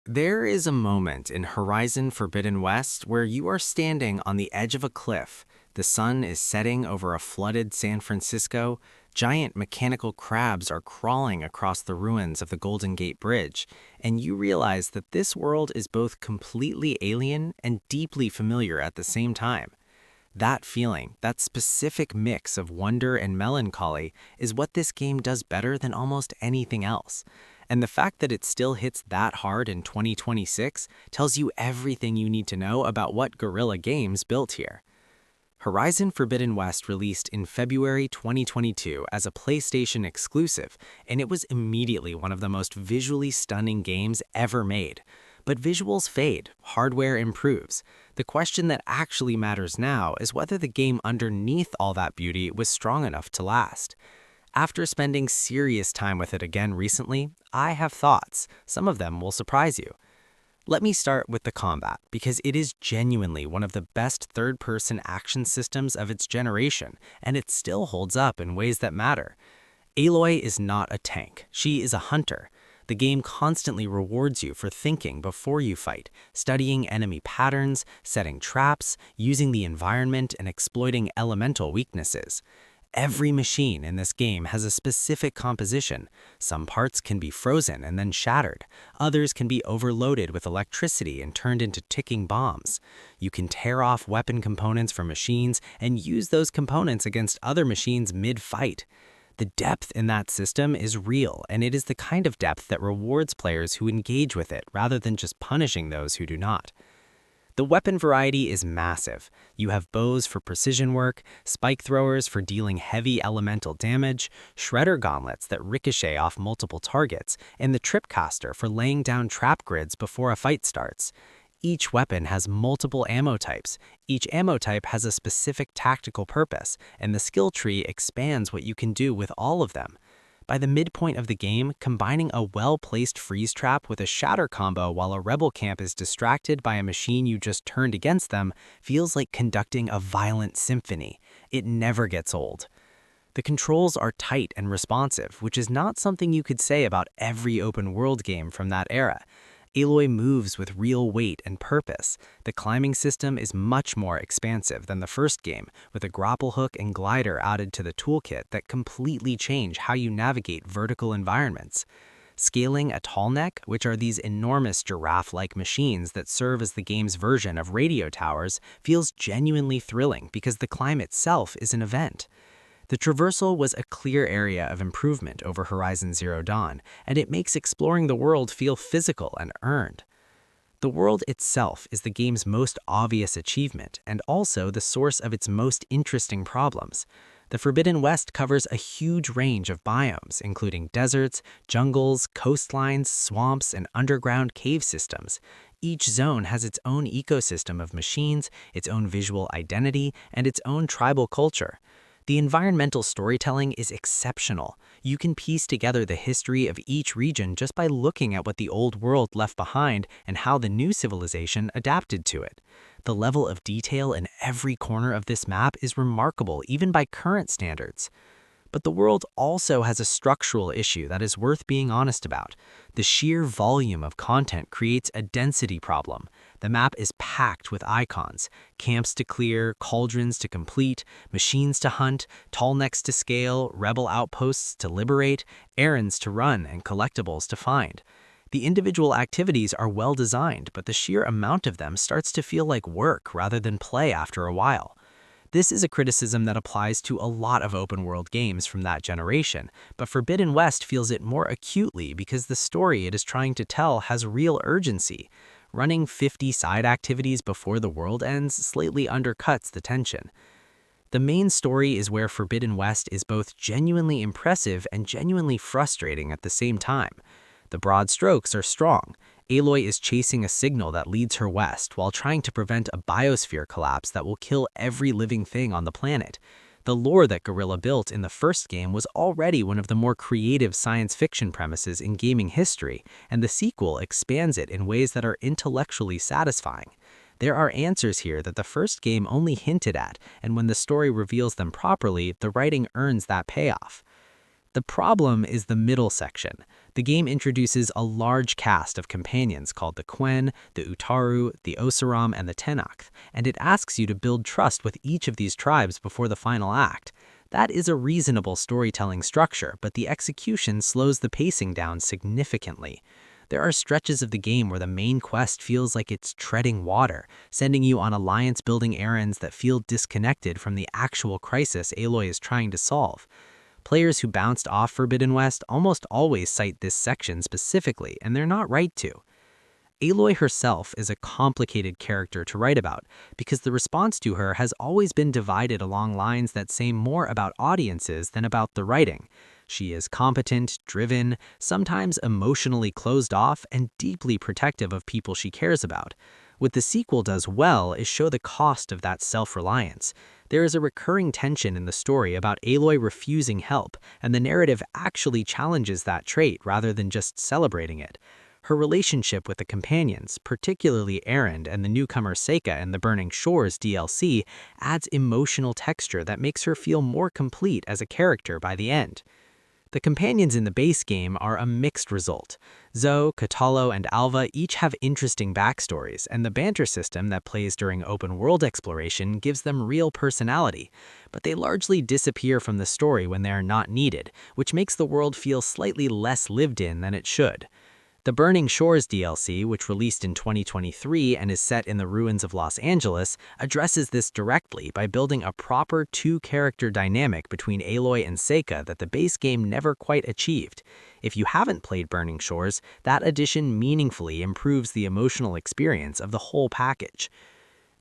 There is a moment in Horizon Forbidden West where you are standing on the edge of a cliff. The sun is setting over a flooded San Francisco. Giant mechanical crabs are crawling across the ruins of the Golden Gate Bridge, and you realize that this world is both completely alien and deeply familiar at the same time. That feeling, that specific mix of wonder and melancholy, is what this game does better than almost anything else. And the fact that it still hits that hard in 2026 tells you everything you need to know about what Guerrilla Games built here. Horizon Forbidden West released in February 2022 as a PlayStation exclusive, and it was immediately one of the most visually stunning games ever made. But visuals fade, hardware improves. The question that actually matters now is whether the game underneath all that beauty was strong enough to last. After spending serious time with it again recently, I have thoughts. Some of them will surprise you. Let me start with the combat, because it is genuinely one of the best third-person action systems of its generation, and it still holds up in ways that matter. Aloy is not a tank, she is a hunter. The game constantly rewards you for thinking before you fight, studying enemy patterns, setting traps, using the environment, and exploiting elemental weaknesses. Every machine in this game has a specific composition. Some parts can be frozen and then shattered. Others can be overloaded with electricity and turned into ticking bombs. You can tear off weapon components from machines and use those components against other machines mid-fight. The depth in that system is real, and it is the kind of depth that rewards players who engage with it rather than just punishing those who do not. The weapon variety is massive. You have bows for precision work, spike throwers for dealing heavy elemental damage, shredder gauntlets that ricochet off multiple targets, and the tripcaster for laying down trap grids before a fight starts. Each weapon has multiple ammo types. Each ammo type has a specific tactical purpose, and the skill tree expands what you can do with all of them. By the midpoint of the game, combining a well-placed freeze trap with a shatter combo while a rebel camp is distracted by a machine you just turned against them feels like conducting a violent symphony. It never gets old. The controls are tight and responsive, which is not something you could say about every open-world game from that era. Aloy moves with real weight and purpose. The climbing system is much more expansive than the first game, with a grapple hook and glider added to the toolkit that completely change how you navigate vertical environments. Scaling a tallneck, which are these enormous giraffe-like machines that serve as the game's version of radio towers, feels genuinely thrilling because the climb itself is an event. The Traversal was a clear area of improvement over Horizon Zero Dawn, and it makes exploring the world feel physical and earned. The world itself is the game's most obvious achievement and also the source of its most interesting problems. The Forbidden West covers a huge range of biomes, including deserts, jungles, coastlines, swamps, and underground cave systems. Each zone has its own ecosystem of machines, its own visual identity, and its own tribal culture. The environmental storytelling is exceptional. You can piece together the history of each region just by looking at what the old world left behind and how the new civilization adapted to it. The level of detail in every corner of this map is remarkable even by current standards. But the world also has a structural issue that is worth being honest about. The sheer volume of content creates a density problem. The map is packed with icons, camps to clear, cauldrons to complete, machines to hunt, tallnecks to scale, rebel outposts to liberate, errands to run, and collectibles to find. The individual activities are well designed, but the sheer amount of them starts to feel like work rather than play after a while. This is a criticism that applies to a lot of open-world games from that generation, but Forbidden West feels it more acutely because the story it is trying to tell has real urgency. Running 50 side activities before the world ends slightly undercuts the tension. The main story is where Forbidden West is both genuinely impressive and genuinely frustrating at the same time. The broad strokes are strong. Aloy is chasing a signal that leads her west while trying to prevent a biosphere collapse that will kill every living thing on the planet. The lore that Guerrilla built in the first game was already one of the more creative science fiction premises in gaming history, and the sequel expands it in ways that are intellectually satisfying. There are answers here that the first game only hinted at, and when the story reveals them properly, the writing earns that payoff. The problem is the middle section. The game introduces a large cast of companions called the Quen, the Utaru, the Oseram, and the Tenakth, and it asks you to build trust with each of these tribes before the final act. That is a reasonable storytelling structure, but the execution slows the pacing down significantly. There are stretches of the game where the main quest feels like it's treading water, sending you on alliance-building errands that feel disconnected from the actual crisis Aloy is trying to solve. Players who bounced off Forbidden West almost always cite this section specifically, and they're not right to. Aloy herself is a complicated character to write about because the response to her has always been divided along lines that say more about audiences than about the writing. She is competent, driven, sometimes emotionally closed off, and deeply protective of people she cares about. What the sequel does well is show the cost of that self-reliance. There is a recurring tension in the story about Aloy refusing help, and the narrative actually challenges that trait rather than just celebrating it. Her relationship with the companions, particularly Erend and the newcomer Seika in the Burning Shores DLC, adds emotional texture that makes her feel more complete as a character by the end. The companions in the base game are a mixed result. Zoe, Katalo, and Alva each have interesting backstories, and the banter system that plays during open-world exploration gives them real personality. But they largely disappear from the story when they are not needed, which makes the world feel slightly less lived in than it should. The Burning Shores DLC, which released in 2023 and is set in the ruins of Los Angeles, addresses this directly by building a proper two-character dynamic between Aloy and Seika that the base game never quite achieved. If you haven't played Burning Shores, that addition meaningfully improves the emotional experience of the whole package.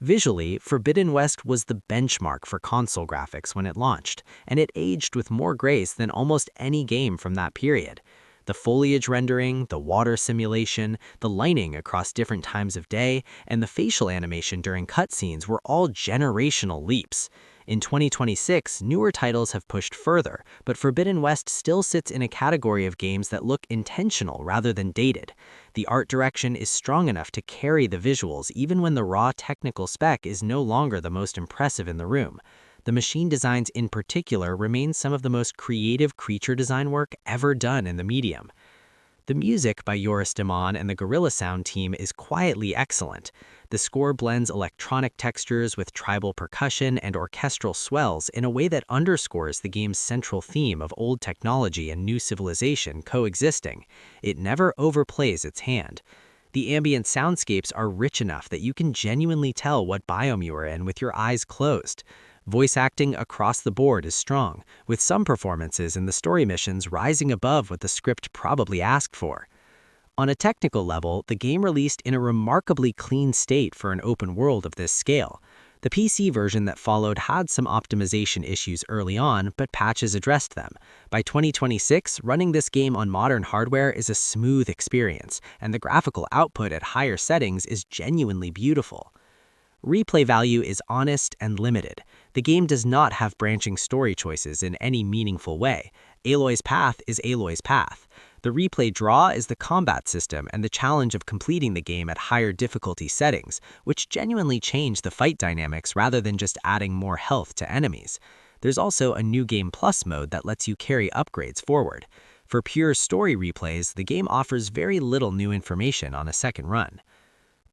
Visually, Forbidden West was the benchmark for console graphics when it launched, and it aged with more grace than almost any game from that period. The foliage rendering, the water simulation, the lighting across different times of day, and the facial animation during cutscenes were all generational leaps. In 2026, newer titles have pushed further, but Forbidden West still sits in a category of games that look intentional rather than dated. The art direction is strong enough to carry the visuals even when the raw technical spec is no longer the most impressive in the room. The machine designs in particular remain some of the most creative creature design work ever done in the medium. The music by Joris Daman and the Gorilla Sound team is quietly excellent. The score blends electronic textures with tribal percussion and orchestral swells in a way that underscores the game's central theme of old technology and new civilization coexisting. It never overplays its hand. The ambient soundscapes are rich enough that you can genuinely tell what biome you are in with your eyes closed. Voice acting across the board is strong, with some performances in the story missions rising above what the script probably asked for. On a technical level, the game released in a remarkably clean state for an open world of this scale. The PC version that followed had some optimization issues early on, but patches addressed them. By 2026, running this game on modern hardware is a smooth experience, and the graphical output at higher settings is genuinely beautiful. Replay value is honest and limited. The game does not have branching story choices in any meaningful way. Aloy's path is Aloy's path. The replay draw is the combat system and the challenge of completing the game at higher difficulty settings, which genuinely change the fight dynamics rather than just adding more health to enemies. There's also a New Game Plus mode that lets you carry upgrades forward. For pure story replays, the game offers very little new information on a second run.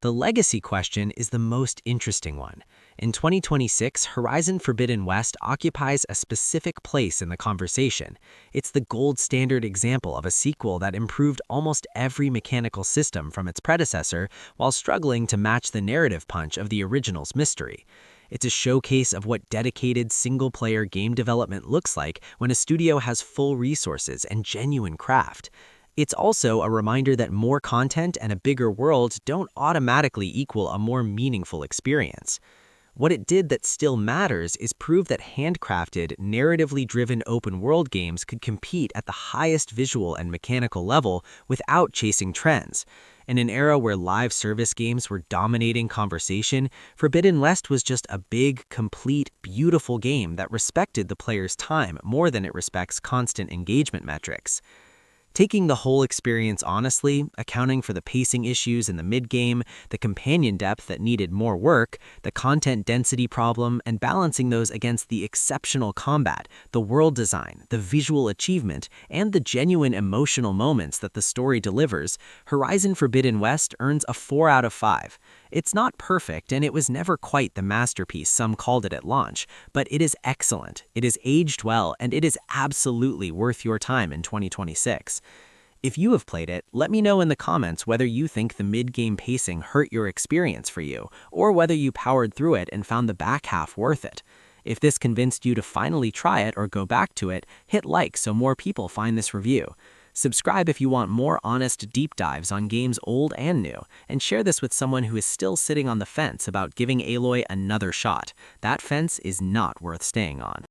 The legacy question is the most interesting one. In 2026, Horizon Forbidden West occupies a specific place in the conversation. It's the gold standard example of a sequel that improved almost every mechanical system from its predecessor while struggling to match the narrative punch of the original's mystery. It's a showcase of what dedicated single-player game development looks like when a studio has full resources and genuine craft. It's also a reminder that more content and a bigger world don't automatically equal a more meaningful experience. What it did that still matters is prove that handcrafted, narratively driven open-world games could compete at the highest visual and mechanical level without chasing trends. In an era where live service games were dominating conversation, Forbidden West was just a big, complete, beautiful game that respected the player's time more than it respects constant engagement metrics. Taking the whole experience honestly, accounting for the pacing issues in the mid-game, the companion depth that needed more work, the content density problem, and balancing those against the exceptional combat, the world design, the visual achievement, and the genuine emotional moments that the story delivers, Horizon Forbidden West earns a 4 out of 5. It's not perfect, and it was never quite the masterpiece some called it at launch, but it is excellent, it is aged well, and it is absolutely worth your time in 2026. If you have played it, let me know in the comments whether you think the mid-game pacing hurt your experience for you, or whether you powered through it and found the back half worth it. If this convinced you to finally try it or go back to it, hit like so more people find this review. Subscribe if you want more honest deep dives on games old and new, and share this with someone who is still sitting on the fence about giving Aloy another shot. That fence is not worth staying on.